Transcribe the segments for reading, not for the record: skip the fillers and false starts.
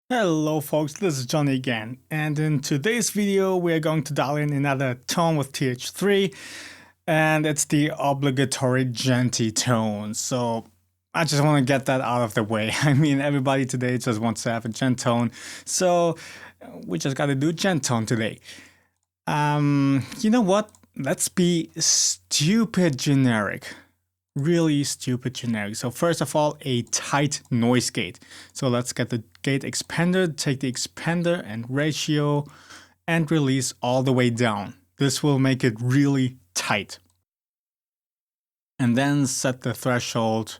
Hello folks, this is Johnny again, and in today's video we are going to dial in another tone with TH3, and it's the obligatory djenty tone. So I just want to get that out of the way. I mean, everybody today just wants to have a djent tone, so we just gotta do djent tone today. You know what? Let's be stupid generic. Really stupid generic. So first of all, a tight noise gate. So let's get the gate expander, take the expander and ratio and release all the way down. This will make it really tight. And then set the threshold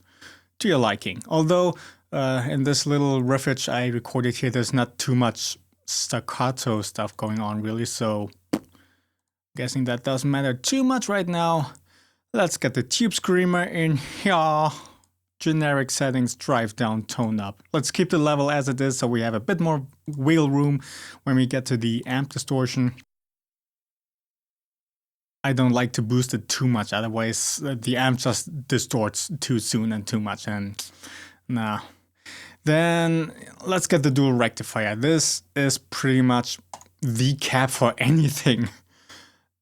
to your liking. Although in this little riffage I recorded here, there's not too much staccato stuff going on really. So I'm guessing that doesn't matter too much right now. Let's get the tube screamer in here. Generic settings, drive down, tone up. Let's keep the level as it is so we have a bit more wiggle room when we get to the amp distortion. I don't like to boost it too much, otherwise the amp just distorts too soon and too much, and nah. Then let's get the dual rectifier. This is pretty much the cap for anything.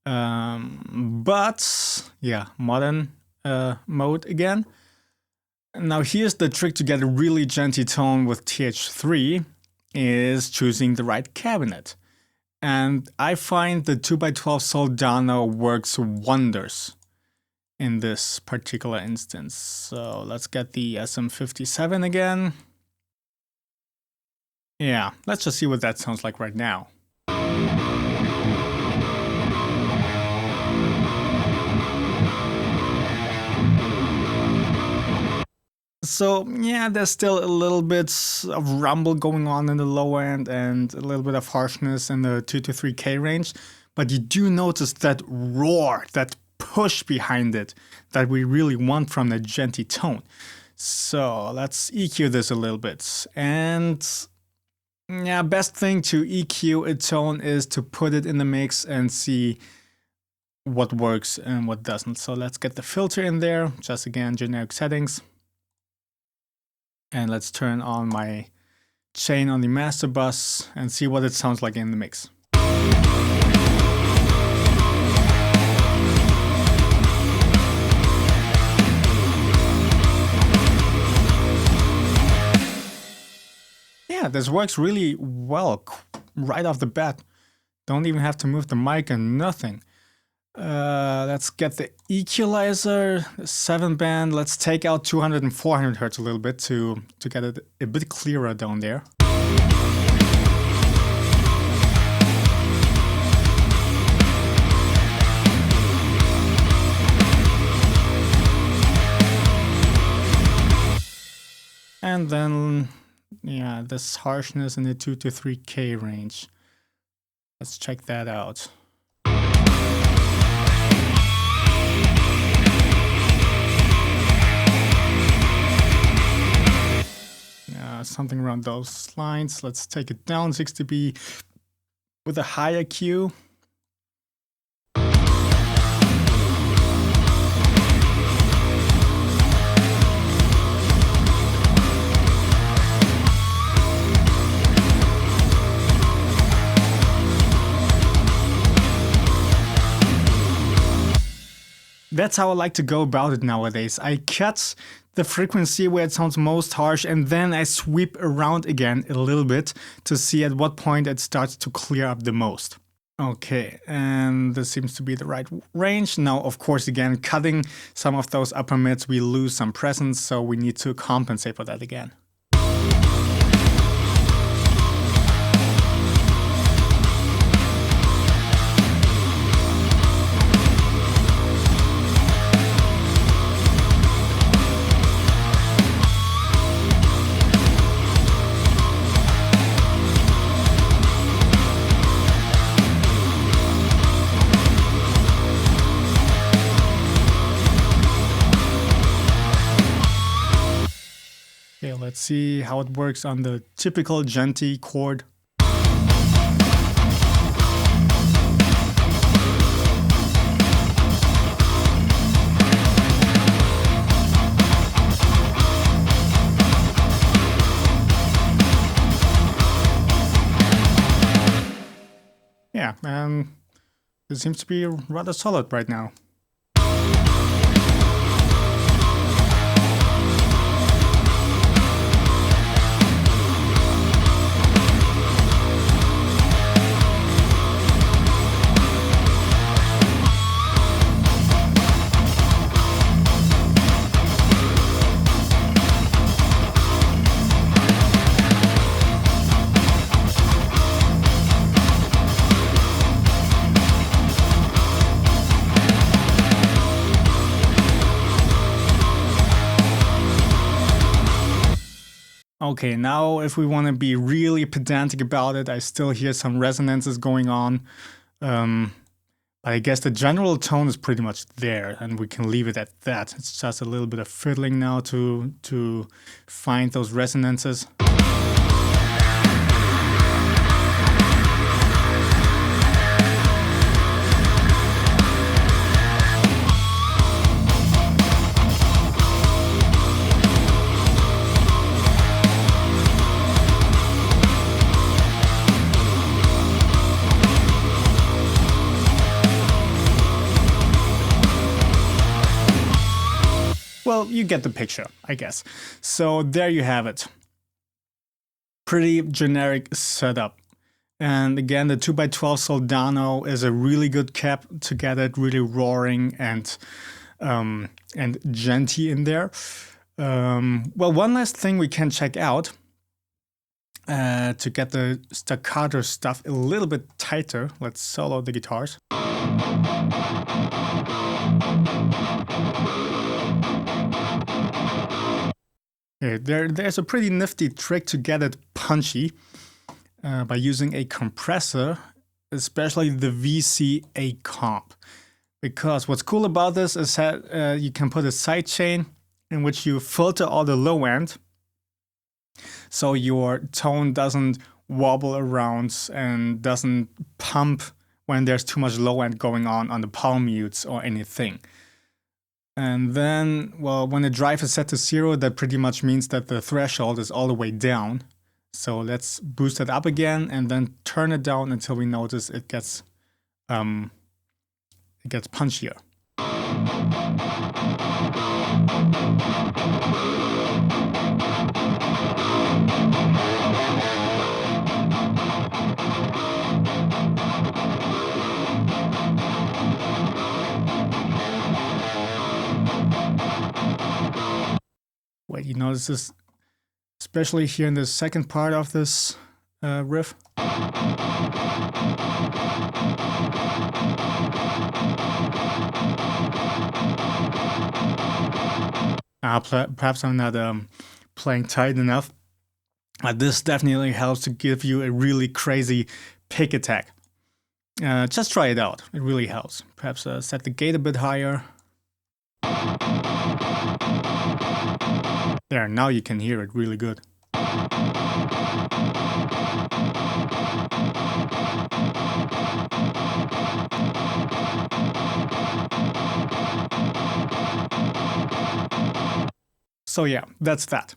But yeah, modern mode again. Now here's the trick to get a really djenty tone with TH3 is choosing the right cabinet. And I find the 2x12 Soldano works wonders in this particular instance. So let's get the SM57 again. Yeah, let's just see what that sounds like right now. So yeah, there's still a little bit of rumble going on in the low end and a little bit of harshness in the 2 to 3K range, but you do notice that roar, that push behind it that we really want from the djenty tone. So let's EQ this a little bit. And yeah, best thing to EQ a tone is to put it in the mix and see what works and what doesn't. So let's get the filter in there, just again, generic settings. And let's turn on my chain on the master bus and see what it sounds like in the mix. Yeah, this works really well right off the bat. Don't even have to move the mic and nothing. Let's get the equalizer, 7-band. Let's take out 200 and 400 hertz a little bit to get it a bit clearer down there. And then, yeah, this harshness in the 2 to 3K range. Let's check that out. Something around those lines. Let's take it down 6 dB with a higher Q. That's how I like to go about it nowadays. I cut the frequency where it sounds most harsh and then I sweep around again a little bit to see at what point it starts to clear up the most. Okay, and this seems to be the right range. Now, of course, again, cutting some of those upper mids, we lose some presence, so we need to compensate for that again. Okay, let's see how it works on the typical djenty chord. yeah, it seems to be rather solid right now. Okay, now if we want to be really pedantic about it, I still hear some resonances going on. But I guess the general tone is pretty much there, and we can leave it at that. It's just a little bit of fiddling now to find those resonances. Well, you get the picture, I guess. So there you have it. Pretty generic setup. And again, the 2x12 Soldano is a really good cap to get it really roaring and djenty in there. Well, one last thing we can check out to get the staccato stuff a little bit tighter. Let's solo the guitars. There's a pretty nifty trick to get it punchy by using a compressor, especially the VCA comp. Because what's cool about this is that you can put a sidechain in which you filter all the low end, so your tone doesn't wobble around and doesn't pump when there's too much low end going on the palm mutes or anything. And then, well, when the drive is set to 0, that pretty much means that the threshold is all the way down. So let's boost it up again and then turn it down until we notice it gets punchier. Wait, you notice this, especially here in the second part of this riff. Perhaps I'm not playing tight enough. This definitely helps to give you a really crazy pick attack. Just try it out, it really helps. Perhaps set the gate a bit higher. There, now you can hear it really good. So yeah, that's that.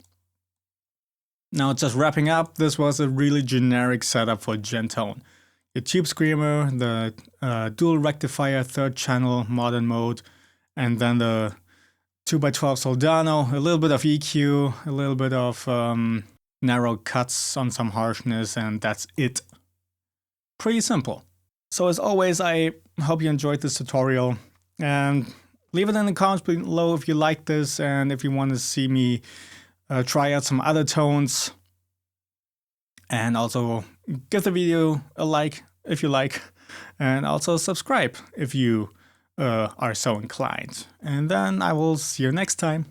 Now just wrapping up, this was a really generic setup for djent. Your tube screamer, the dual rectifier 3rd channel modern mode, and then the 2x12 Soldano, a little bit of EQ, a little bit of narrow cuts on some harshness, and that's it. Pretty simple. So as always, I hope you enjoyed this tutorial, and leave it in the comments below if you like this and if you want to see me try out some other tones. And also give the video a like if you like, and also subscribe if you are so inclined. And then I will see you next time.